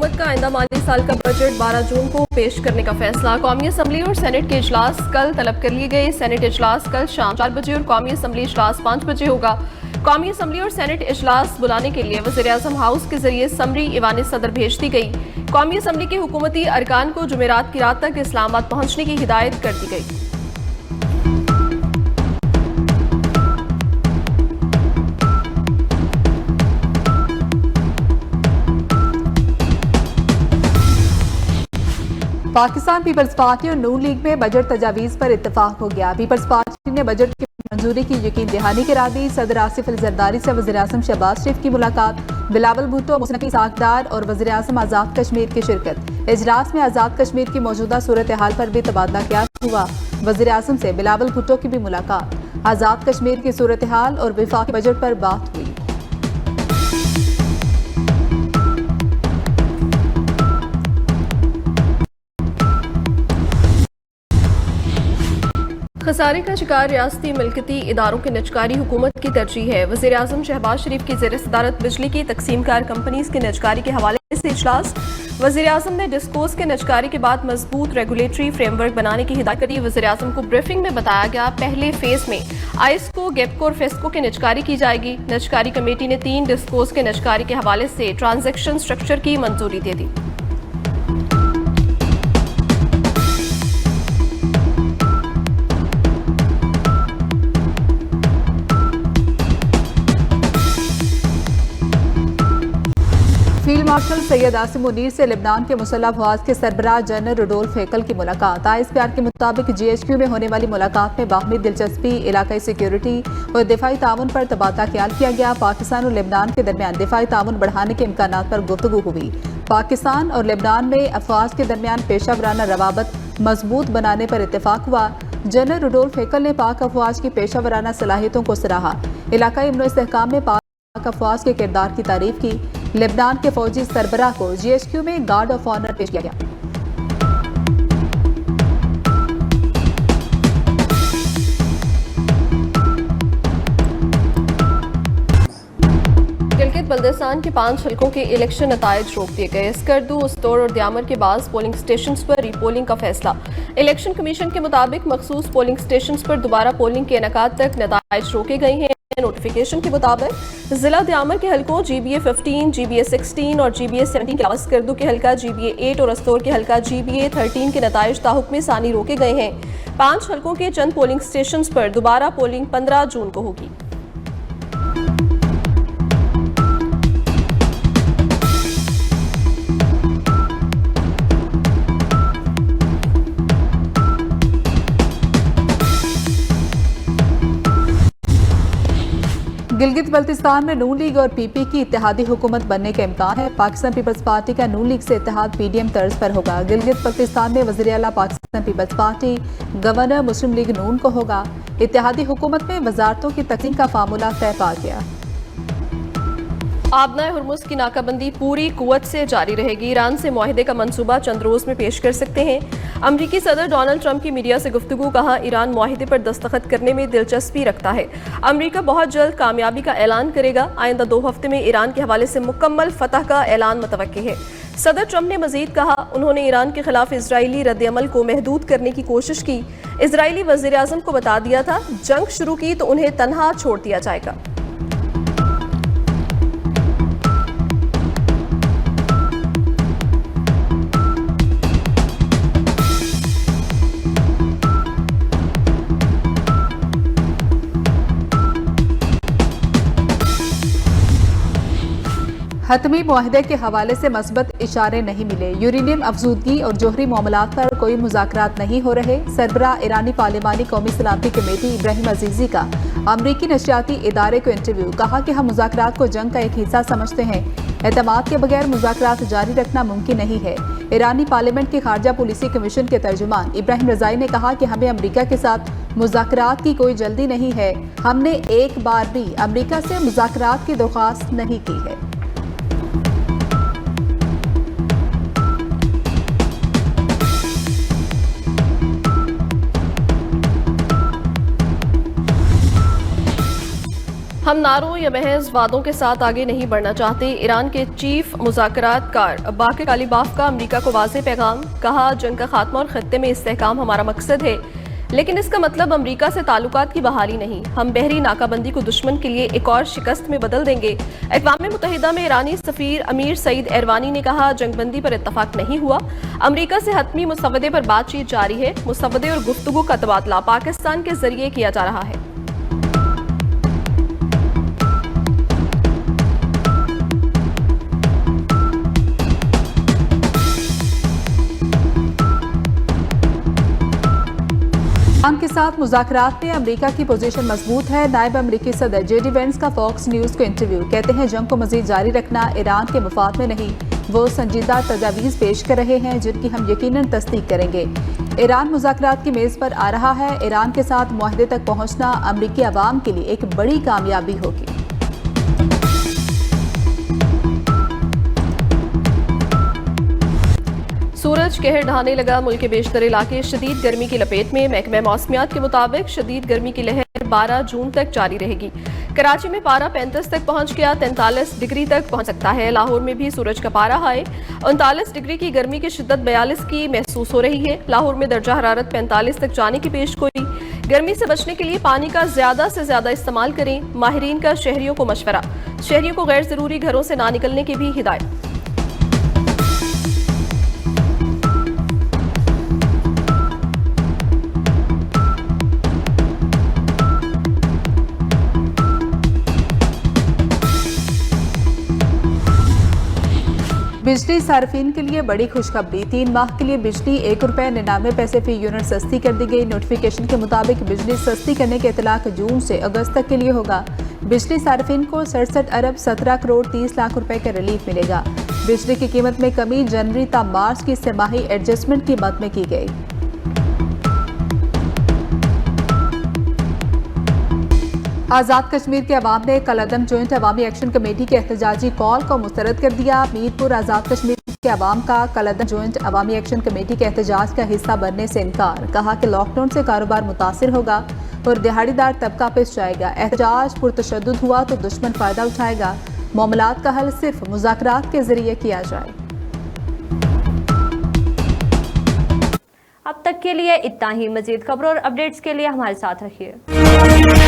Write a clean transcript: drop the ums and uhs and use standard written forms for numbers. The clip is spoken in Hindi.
हुकूमत का आइंदा माली साल का बजट 12 जून को पेश करने का फैसला। कौमी असम्बली और सेनेट के इजलास कल तलब कर लिए गए। सेनेट इजलास कल शाम 4 बजे और कौमी असम्बली इजलास 5 बजे होगा। कौमी असम्बली और सेनेट इजलास बुलाने के लिए वज़ीर-ए-आज़म हाउस के जरिए समरी ईवान सदर भेज दी गई। कौमी असम्बली के हुकूमती अरकान को जुमेरात की रात तक इस्लामाबाद पहुंचने की हिदायत कर दी गई। पाकिस्तान पीपल्स पार्टी और नून लीग में बजट तजावीज़ पर इत्तफाक हो गया। पीपल्स पार्टी ने बजट की मंजूरी की यकीन दहानी करा दी। सदर आसिफ अली जरदारी से वज़ीर-ए-आज़म शहबाज शरीफ की मुलाकात, बिलावल भुट्टो, मुस्नकी साकदार और वज़ीर-ए-आज़म आज़ाद कश्मीर की शिरकत। इजलास में आज़ाद कश्मीर की मौजूदा सूरत हाल पर भी तबादला ख्याल हुआ। वज़ीर-ए-आज़म से बिलावल भुट्टो की भी मुलाकात, आज़ाद कश्मीर की सूरत हाल और वफाकी बजट पर बात हुई। खसारे का शिकार रियासती मिल्कती इदारों की निजकारी हुकूमत की तरजीह है। वज़ीर-ए-आज़म शहबाज शरीफ की ज़ेर सदारत बिजली की तकसीम कार कंपनीज की निजकारी के हवाले से इजलास। वज़ीर-ए-आज़म ने डिस्कोस के निजकारी के बाद मजबूत रेगुलेटरी फ्रेमवर्क बनाने की हिदायत करी। वज़ीर-ए-आज़म को ब्रीफिंग में बताया गया, पहले फेज में आइस्को, गेपको और फेस्को की निजकारी की जाएगी। निजकारी कमेटी ने 3 डिस्कोस के निजकारी के हवाले से ट्रांजेक्शन स्ट्रक्चर की मंजूरी दे दी। फील्ड मार्शल सैयद आसिम मुनीर से लेबनान के मुसल्लह अफवाज के सरबराह जनरल रुडोल्फ हेकल की मुलाकात। ISPR के मुताबिक GHQ में होने वाली मुलाकात में बाहमी दिलचस्पी, इलाकाई सिक्योरिटी और दिफाई ताउन पर तबादला ख्याल किया गया। पाकिस्तान और लेबनान के दरमियान दिफाई ताउन बढ़ाने के इम्कानात पर गुफ्तगू हुई। पाकिस्तान और लेबनान में अफवाज के दरमियान पेशा वराना रवाबत मजबूत बनाने पर इत्तेफाक हुआ। जनरल रुडोल्फ हेकल ने पाक अफवाज की पेशा वराना सलाहियतों को सराहा। इलाकाई अमन इस्तेहकाम में पाक अफवाज के किरदार की तारीफ की। लेबनान के फौजी सरबराह को GHQ में गार्ड ऑफ ऑनर पेश किया गया। गिलगित बल्दिस्तान के 5 हल्कों के इलेक्शन नतायज रोक दिए गए। स्कर्दू, उस्तोर और द्यामर के बाद पोलिंग स्टेशन पर रीपोलिंग का फैसला। इलेक्शन कमीशन के मुताबिक मखसूस पोलिंग स्टेशन पर दोबारा पोलिंग के इनेकाद तक नतायज रोके गए हैं। नोटिफिकेशन के मुताबिक जिला द्यामर के हलकों GBA 15, GBA 16 और GBA 17 के अलावा स्कर्दू के हल्का GBA 8 और अस्तोर के हल्का GBA 13 के नताइज ताहुक्म सानी रोके गए हैं। 5 हल्कों के चंद पोलिंग स्टेशन पर दोबारा पोलिंग 15 जून को होगी। गिलगित बल्तिस्तान में नून लीग और PP की इत्तेहादी हुकूमत बनने का इम्कान है। पाकिस्तान पीपल्स पार्टी का नून लीग से इत्तेहाद PDM तर्ज पर होगा। गिलगित बल्तिस्तान में वज़ीर आला पाकिस्तान पीपल्स पार्टी, गवर्नर मुस्लिम लीग नून को होगा। इत्तेहादी हुकूमत में वजारतों की तकसीम का फार्मूला तय पा गया। आबनाए हुर्मुज की नाकाबंदी पूरी कुव्वत से जारी रहेगी। ईरान से मुआहिदे का मंसूबा चंद रोज में पेश कर सकते हैं। अमरीकी सदर डोनाल्ड ट्रंप की मीडिया से गुफ्तगू, कहा ईरान मुआहिदे पर दस्तखत करने में दिलचस्पी रखता है। अमरीका बहुत जल्द कामयाबी का ऐलान करेगा। आइंदा 2 हफ्ते में ईरान के हवाले से मुकम्मल फतह का ऐलान मुतवक्की है। सदर ट्रंप ने मजीद कहा, उन्होंने ईरान के खिलाफ इजरायली रद्द-ए-अमल को महदूद करने की कोशिश की। इजरायली वज़ीर-ए-आज़म को बता दिया था, जंग शुरू की तो उन्हें तन्हा छोड़ दिया जाएगा। हतमी मुआहदे के हवाले से मस्बत इशारे नहीं मिले। यूरेनियम अफजूदगी और जोहरी मामलात पर कोई मुज़ाकरात नहीं हो रहे। सरबराह ईरानी पार्लिमानी कौमी सलामती कमेटी इब्राहिम अजीजी का अमरीकी नशरियाती इदारे को इंटरव्यू, कहा कि हम मुज़ाकरात को जंग का एक हिस्सा समझते हैं। एतमाद के बगैर मुज़ाकरात जारी रखना मुमकिन नहीं है। ईरानी पार्लियामेंट के खारजा पॉलिसी कमीशन के तर्जुमान इब्राहिम रजाई ने कहा कि हमें अमरीका के साथ मुज़ाकरात की कोई जल्दी नहीं है। हमने एक बार भी अमरीका से मुज़ाकरात की दरख्वास्त नहीं की है। हम नारों या महज वादों के साथ आगे नहीं बढ़ना चाहते। ईरान के चीफ मुज़ाकरातकार बाकिर कालिबाफ का अमेरिका को वाज़ेह पैगाम। कहा, जंग का खात्मा और खत्ते में इस्तेहकाम हमारा मकसद है, लेकिन इसका मतलब अमेरिका से ताल्लुकात की बहाली नहीं। हम बहरी नाकाबंदी को दुश्मन के लिए एक और शिकस्त में बदल देंगे। अक़वाम मुत्तहिदा में ईरानी सफ़ीर अमीर सईद एरवानी ने कहा, जंगबंदी पर इत्तफाक नहीं हुआ। अमेरिका से हतमी मुसव्वदे पर बातचीत जारी है। मुसव्वदे और गुफ्तगू का तबादला पाकिस्तान के जरिए किया जा रहा है। ईरान के साथ मुज़ाकरात में अमेरिका की पोजीशन मजबूत है। नायब अमेरिकी सदर जेडी वेंस का फॉक्स न्यूज़ को इंटरव्यू। कहते हैं, जंग को मजीद जारी रखना ईरान के मफाद में नहीं। वो संजीदा तजावीज़ पेश कर रहे हैं जिनकी हम यकीनन तस्दीक करेंगे। ईरान मुज़ाकरात की मेज़ पर आ रहा है। ईरान के साथ मुआहदे तक पहुँचना अमरीकी अवाम के लिए एक बड़ी कामयाबी होगी। सूरज कहर ढाने लगा। मुल्क के बेशतर इलाके शदीद गर्मी की लपेट में। महकमा मौसमियात के मुताबिक शदीद गर्मी की लहर 12 जून तक जारी रहेगी। कराची में पारा 35 तक पहुंच गया, 43 डिग्री तक पहुंच सकता है। लाहौर में भी सूरज का पारा हाई 39 डिग्री की गर्मी की शिद्दत 42 की महसूस हो रही है। लाहौर में दर्जा हरारत 45 तक जाने की पेशगोई। गर्मी से बचने के लिए पानी का ज्यादा से ज्यादा इस्तेमाल करें। माहिरीन का शहरियों को मशवरा। शहरियों को गैर जरूरी घरों से ना निकलने की भी हिदायत। बिजली सार्फिन के लिए बड़ी खुशखबरी। 3 माह के लिए बिजली ₹1.99 फी यूनिट सस्ती कर दी गई। नोटिफिकेशन के मुताबिक बिजली सस्ती करने के इतलाक जून से अगस्त तक के लिए होगा। बिजली सार्फिन को 67 अरब 17 करोड़ 30 लाख रुपए का रिलीफ मिलेगा। बिजली की कीमत में कमी जनवरी ता मार्च की तिमाही एडजस्टमेंट की मद में की गई। आज़ाद कश्मीर के अवाम ने कलअदम जॉइंट अवामी एक्शन कमेटी के एहतजाजी कॉल को मुस्तरद कर दिया। मीरपुर आज़ाद कश्मीर के अवाम का कलअदम जॉइंट अवामी एक्शन कमेटी के एहतजाज का हिस्सा बनने से इनकार। कहा कि लॉकडाउन से कारोबार मुतासिर होगा और दिहाड़ीदार तबका पिस जाएगा। एहतजाज पुरतशद्दुद हुआ तो दुश्मन फ़ायदा उठाएगा। मामलात का हल सिर्फ मुज़ाकरात के जरिए किया जाए। अब तक के लिए इतना ही। मज़ीद खबरों और अपडेट्स के लिए हमारे साथ रहिए।